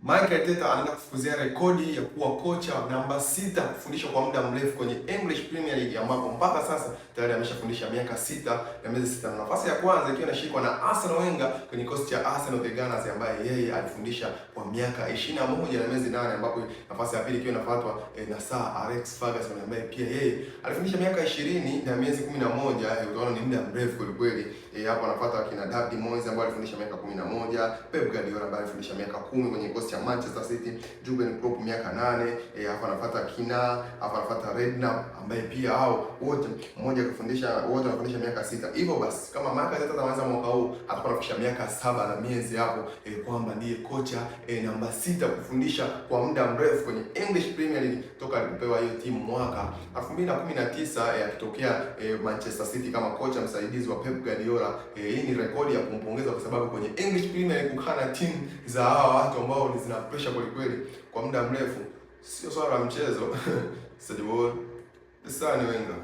Mikel Arteta anaenda kufukuzia rekodi ya kuwa kocha namba 6 kufundisha kwa muda mrefu kwenye English Premier League, ambapo mpaka sasa tayari ameshafundisha miaka 6 na miezi 6. Nafasi ya kwanza ikiwa inashikwa na Arsene Wenger kwenye kikosi cha Arsenal the Gunners, ambaye yeye alifundisha kwa miaka 21 na miezi 8, ambapo nafasi ya pili ikiwa inafuatwa na Sir Alex Ferguson, ambaye pia yeye alifundisha miaka 20 na miezi 11. Utaona ni muda mrefu kweli kweli. Hapo anafuata kina David Moyes ambaye alifundisha miaka 11, Pep Guardiola ambaye alifundisha miaka 10 kwenye kikosi cha Manchester City, Jurgen Klopp miaka 8. Hapo anafuata hapo anafuata Redknapp ambaye pia hao wote mmoja kufundisha, wote wanafundisha miaka 6. Hivyo basi kama Mikel Arteta ataanza mwaka huu atakuwa anafikisha miaka 7 na miezi hapo, kwamba ndiye kocha namba 6 kufundisha kwa muda mrefu kwenye English Premier League toka alipopewa hiyo timu mwaka 2019 akitokea Manchester City kama kocha msaidizi wa Pep Guardiola. Hii ni rekodi ya kumpongeza kwa sababu kwenye English Premier League kukaa na timu za hawa watu ambao zina pressure kweli kweli kwa muda mrefu sio swala la mchezo. Sasa Arsene Wenger